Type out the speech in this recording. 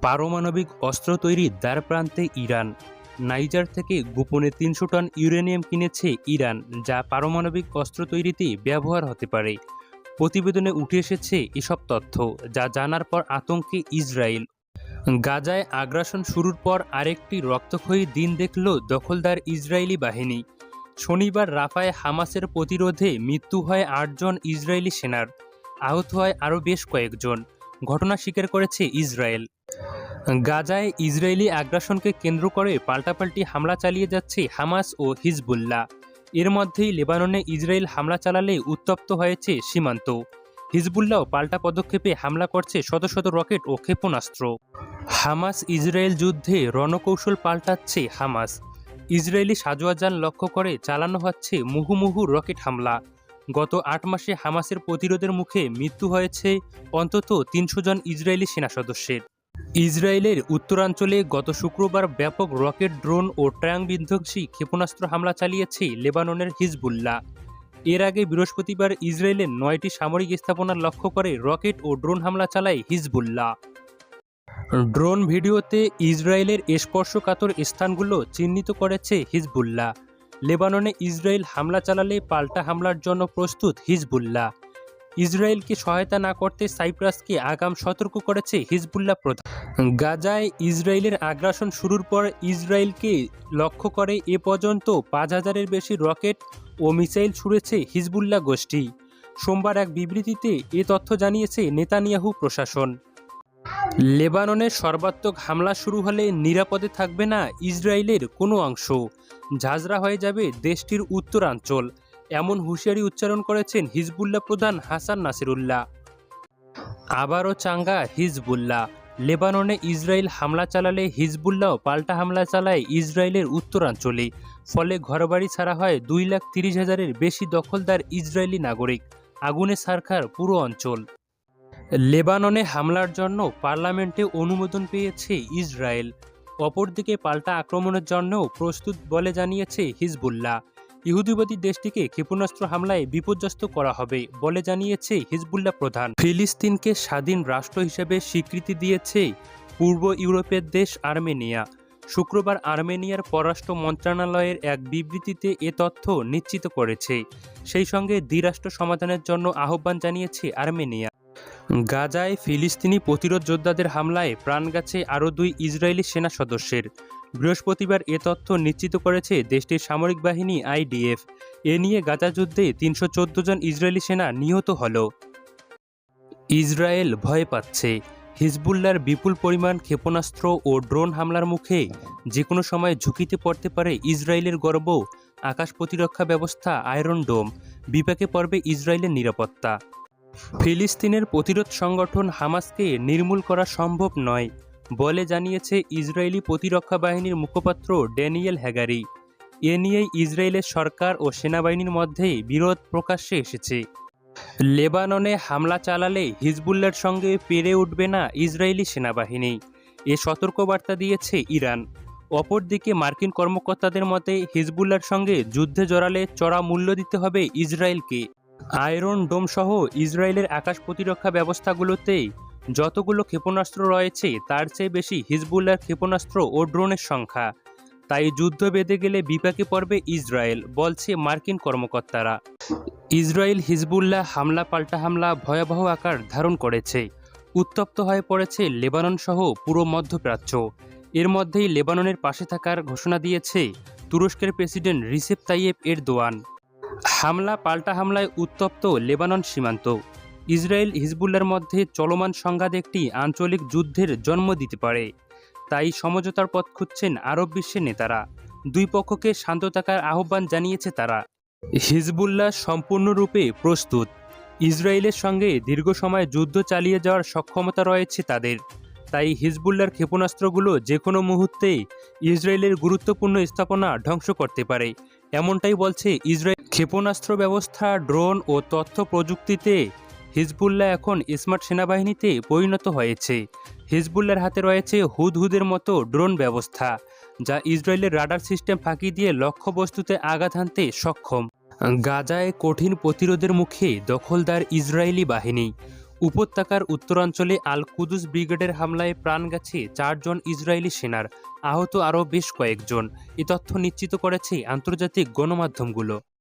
পারমাণবিক অস্ত্র তৈরির দ্বারপ্রান্তে ইরান। নাইজার থেকে গোপনে ৩০০ টন ইউরেনিয়াম কিনেছে ইরান, যা পারমাণবিক অস্ত্র তৈরিতে ব্যবহার হতে পারে। প্রতিবেদনে উঠে এসেছে এসব তথ্য, যা জানার পর আতঙ্কে ইসরায়েল। গাজায় আগ্রাসন শুরুর পর আরেকটি রক্তক্ষয়ী দিন দেখল দখলদার ইসরায়েলি বাহিনী। শনিবার রাফায় হামাসের প্রতিরোধে মৃত্যু হয় ৮ জন ইসরায়েলি সেনার, আহত হয় আরও বেশ কয়েকজন। ঘটনা স্বীকার করেছে ইসরায়েল। গাজায় ইসরায়েলি আগ্রাসনকে কেন্দ্র করে পাল্টাপাল্টি হামলা চালিয়ে যাচ্ছে হামাস ও হিজবুল্লাহ। এর মধ্যেই লেবাননে ইসরায়েল হামলা চালালে উত্তপ্ত হয়েছে সীমান্ত। হিজবুল্লাহ পাল্টা পদক্ষেপে হামলা করছে শত শত রকেট ও ক্ষেপণাস্ত্র। হামাস ইসরায়েল যুদ্ধে রণকৌশল পাল্টাচ্ছে হামাস। ইসরায়েলি সাজোয়া যান লক্ষ্য করে চালানো হচ্ছে মুহুর্মুহু রকেট হামলা। গত ৮ মাসে হামাসের প্রতিরোধের মুখে মৃত্যু হয়েছে অন্তত ৩০০ জন ইসরায়েলি সেনা সদস্যের। ইসরায়েলের উত্তরাঞ্চলে গত শুক্রবার ব্যাপক রকেট, ড্রোন ও ট্যাঙ্ক বিধ্বংসী ক্ষেপণাস্ত্র হামলা চালিয়েছে লেবাননের হিজবুল্লাহ। এর আগে বৃহস্পতিবার ইসরায়েলের ৯টি সামরিক স্থাপনা লক্ষ্য করে রকেট ও ড্রোন হামলা চালায় হিজবুল্লাহ। ড্রোন ভিডিওতে ইসরায়েলের স্পর্শকাতর স্থানগুলো চিহ্নিত করেছে হিজবুল্লাহ। লেবাননে ইসরায়েল হামলা চালালে পাল্টা হামলার জন্য প্রস্তুত হিজবুল্লাহ। ইসরায়েলকে সহায়তা না করতে সাইপ্রাসকে আগাম সতর্ক করেছে হিজবুল্লাহ প্রধান। গাজায় ইসরায়েলের আগ্রাসন শুরুর পর ইসরায়েলকে লক্ষ্য করে এ পর্যন্ত ৫,০০০-এর বেশি রকেট ও মিসাইল ছুড়েছে হিজবুল্লাহ গোষ্ঠী। সোমবার এক বিবৃতিতে এ তথ্য জানিয়েছে নেতানিয়াহু প্রশাসন। লেবাননের সর্বাত্মক হামলা শুরু হলে নিরাপদে থাকবে না ইসরায়েলের কোনো অংশ, ঝাঁঝরা হয়ে যাবে দেশটির উত্তরাঞ্চল, এমন হুঁশিয়ারি উচ্চারণ করেছেন হিজবুল্লাহ প্রধান হাসান নাসিরুল্লাহ। আবারও চাঙ্গা হিজবুল্লাহ। লেবাননে ইসরায়েল হামলা চালালে হিজবুল্লাহ পাল্টা হামলা চালায় ইসরায়েলের উত্তরাঞ্চলে। ফলে ঘরবাড়ি ছাড়া হয় ২,৩০,০০০-এর বেশি দখলদার ইসরায়েলি নাগরিক। আগুনে ছারখার পুরো অঞ্চল। লেবাননে হামলার জন্য পার্লামেন্টে অনুমোদন পেয়েছে ইসরায়েল। অপরদিকে পাল্টা আক্রমণের জন্যও প্রস্তুত বলে জানিয়েছে হিজবুল্লাহ। ইহুদিবাদী দেশটিকে ক্ষেপণাস্ত্র হামলায় বিপর্যস্ত করা হবে বলে জানিয়েছে হিজবুল্লাহ প্রধান। ফিলিস্তিনকে স্বাধীন রাষ্ট্র হিসেবে স্বীকৃতি দিয়েছে পূর্ব ইউরোপের দেশ আর্মেনিয়া। শুক্রবার আর্মেনিয়ার পররাষ্ট্র মন্ত্রণালয়ের এক বিবৃতিতে এ তথ্য নিশ্চিত করেছে। সেই সঙ্গে দ্বিরাষ্ট্র সমাধানের জন্য আহ্বান জানিয়েছে আর্মেনিয়া। গাজায় ফিলিস্তিনি প্রতিরোধ যোদ্ধাদের হামলায় প্রাণ গেছে আরও ২ ইসরায়েলি সেনা সদস্যের। বৃহস্পতিবার এ তথ্য নিশ্চিত করেছে দেশটির সামরিক বাহিনী আইডিএফ। এ নিয়ে গাজা যুদ্ধে ৩১৪ জন ইসরায়েলি সেনা নিহত হল। ইসরায়েল ভয় পাচ্ছে। হিজবুল্লাহর বিপুল পরিমাণ ক্ষেপণাস্ত্র ও ড্রোন হামলার মুখে যে কোনো সময় ঝুঁকিতে পড়তে পারে ইসরায়েলের গর্ব আকাশ প্রতিরক্ষা ব্যবস্থা আয়রন ডোম। বিপাকে পড়বে ইসরায়েলের নিরাপত্তা। ফিলিস্তিনের প্রতিরোধ সংগঠন হামাসকে নির্মূল করা সম্ভব নয় বলে জানিয়েছে ইসরায়েলি প্রতিরক্ষা বাহিনীর মুখপাত্র ড্যানিয়েল হ্যাগারি। এ নিয়েই ইসরায়েলের সরকার ও সেনাবাহিনীর মধ্যে বিরোধ প্রকাশ্যে এসেছে। লেবাননে হামলা চালালে হিজবুল্লাহর সঙ্গে পেরে উঠবে না ইসরায়েলি সেনাবাহিনী, এ সতর্কবার্তা দিয়েছে ইরান। অপরদিকে মার্কিন কর্মকর্তাদের মতে হিজবুল্লাহর সঙ্গে যুদ্ধে জড়ালে চড়া মূল্য দিতে হবে ইসরায়েলকে। আয়রন ডোম সহ ইসরায়েলের আকাশ প্রতিরক্ষা ব্যবস্থাগুলোতে যতগুলো ক্ষেপণাস্ত্র রয়েছে তার চেয়ে বেশি হিজবুল্লাহর ক্ষেপণাস্ত্র ও ড্রোনের সংখ্যা। তাই যুদ্ধ বেঁধে গেলে বিপাকে পড়বে ইসরায়েল, বলছে মার্কিন কর্মকর্তারা। ইসরায়েল হিজবুল্লাহ হামলা পাল্টা হামলা ভয়াবহ আকার ধারণ করেছে। উত্তপ্ত হয়ে পড়েছে লেবানন সহ পুরো মধ্যপ্রাচ্য। এর মধ্যেই লেবাননের পাশে থাকার ঘোষণা দিয়েছে তুরস্কের প্রেসিডেন্ট রিসেপ তাইয়েপ এরদোয়ান। হামলা পাল্টা হামলায় উত্তপ্ত লেবানন সীমান্ত। ইসরায়েল হিজবুল্লাহর মধ্যে চলমান সংঘাত একটি আঞ্চলিক যুদ্ধের জন্ম দিতে পারে। তাই সমঝোতার পথ খুঁজছেন আরব বিশ্বের নেতারা। দুই পক্ষকে শান্ত থাকার আহ্বান জানিয়েছে তারা। হিজবুল্লাহ সম্পূর্ণরূপে প্রস্তুত। ইসরায়েলের সঙ্গে দীর্ঘ সময় যুদ্ধ চালিয়ে যাওয়ার সক্ষমতা রয়েছে তাদের। তাই হিজবুল্লাহর ক্ষেপণাস্ত্রগুলো যে কোনো মুহূর্তেই ইসরায়েলের গুরুত্বপূর্ণ স্থাপনা ধ্বংস করতে পারে, এমনটাই বলছে ইসরায়েল। ক্ষেপণাস্ত্র ব্যবস্থা, ড্রোন ও তথ্য প্রযুক্তিতে হিজবুল্লাহ এখন স্মার্ট সেনাবাহিনীতে পরিণত হয়েছে। হিজবুল্লাহর হাতে রয়েছে হুদহুদের মতো ড্রোন ব্যবস্থা, যা ইসরায়েলের রাডার সিস্টেম ফাঁকি দিয়ে লক্ষ্যবস্তুতে আঘাত হানতে সক্ষম। গাজায় কঠিন প্রতিরোধের মুখে দখলদার ইসরায়েলি বাহিনী। উপত্যকার উত্তরাঞ্চলে আল কুদুস ব্রিগেডের হামলায় প্রাণ গেছে 4 জন ইসরায়েলি সেনার, আহত আরও বেশ কয়েকজন। এ তথ্য নিশ্চিত করেছে আন্তর্জাতিক গণমাধ্যমগুলো।